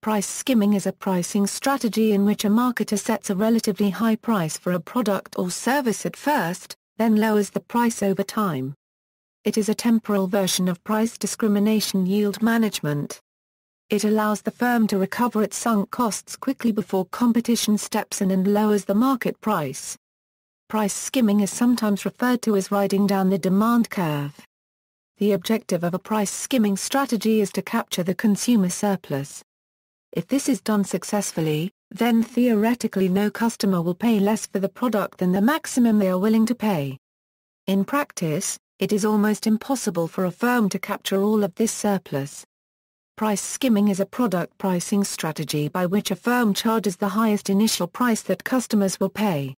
Price skimming is a pricing strategy in which a marketer sets a relatively high price for a product or service at first, then lowers the price over time. It is a temporal version of price discrimination yield management. It allows the firm to recover its sunk costs quickly before competition steps in and lowers the market price. Price skimming is sometimes referred to as riding down the demand curve. The objective of a price skimming strategy is to capture the consumer surplus. If this is done successfully, then theoretically no customer will pay less for the product than the maximum they are willing to pay. In practice, it is almost impossible for a firm to capture all of this surplus. Price skimming is a product pricing strategy by which a firm charges the highest initial price that customers will pay.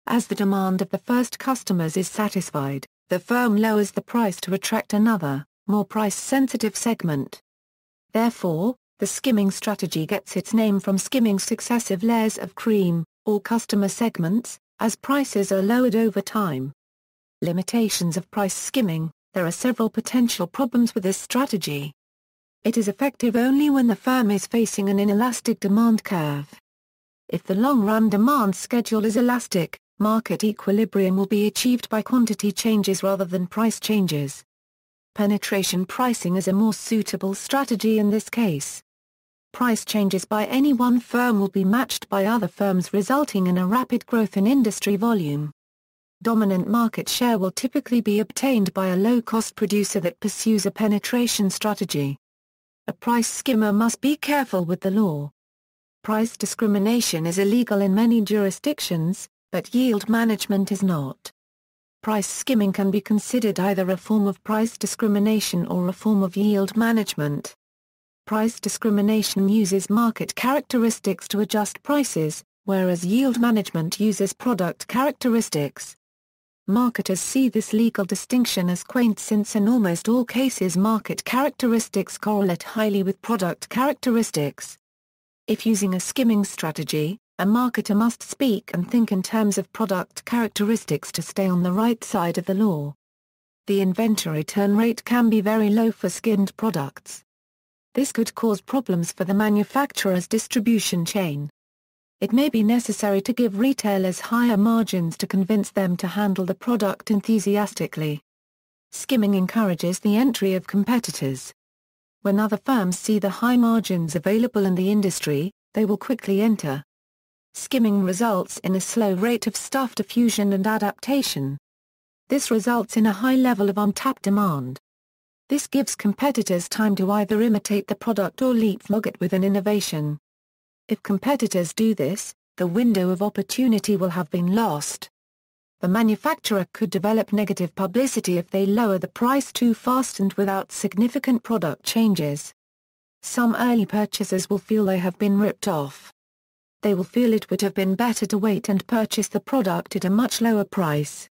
As the demand of the first customers is satisfied, the firm lowers the price to attract another, more price-sensitive segment. Therefore, the skimming strategy gets its name from skimming successive layers of cream, or customer segments, as prices are lowered over time. Limitations of price skimming: there are several potential problems with this strategy. It is effective only when the firm is facing an inelastic demand curve. If the long-run demand schedule is elastic, market equilibrium will be achieved by quantity changes rather than price changes. Penetration pricing is a more suitable strategy in this case. Price changes by any one firm will be matched by other firms, resulting in a rapid growth in industry volume. Dominant market share will typically be obtained by a low-cost producer that pursues a penetration strategy. A price skimmer must be careful with the law. Price discrimination is illegal in many jurisdictions, but yield management is not. Price skimming can be considered either a form of price discrimination or a form of yield management. Price discrimination uses market characteristics to adjust prices, whereas yield management uses product characteristics. Marketers see this legal distinction as quaint since in almost all cases market characteristics correlate highly with product characteristics. If using a skimming strategy, a marketer must speak and think in terms of product characteristics to stay on the right side of the law. The inventory turn rate can be very low for skimmed products. This could cause problems for the manufacturer's distribution chain. It may be necessary to give retailers higher margins to convince them to handle the product enthusiastically. Skimming encourages the entry of competitors. When other firms see the high margins available in the industry, they will quickly enter. Skimming results in a slow rate of staff diffusion and adaptation. This results in a high level of untapped demand. This gives competitors time to either imitate the product or leapfrog it with an innovation. If competitors do this, the window of opportunity will have been lost. The manufacturer could develop negative publicity if they lower the price too fast and without significant product changes. Some early purchasers will feel they have been ripped off. They will feel it would have been better to wait and purchase the product at a much lower price.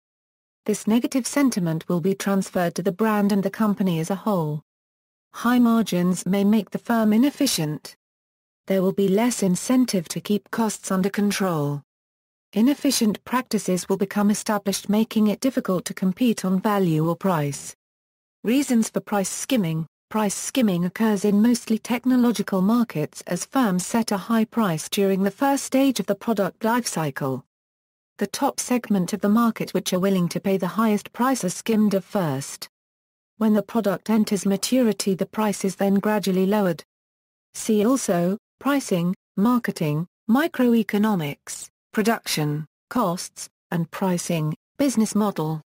This negative sentiment will be transferred to the brand and the company as a whole. High margins may make the firm inefficient. There will be less incentive to keep costs under control. Inefficient practices will become established, making it difficult to compete on value or price. Reasons for price skimming: price skimming occurs in mostly technological markets as firms set a high price during the first stage of the product lifecycle. The top segment of the market which are willing to pay the highest price are skimmed at first. When the product enters maturity, the price is then gradually lowered. See also, pricing, marketing, microeconomics, production, costs, and pricing, business model.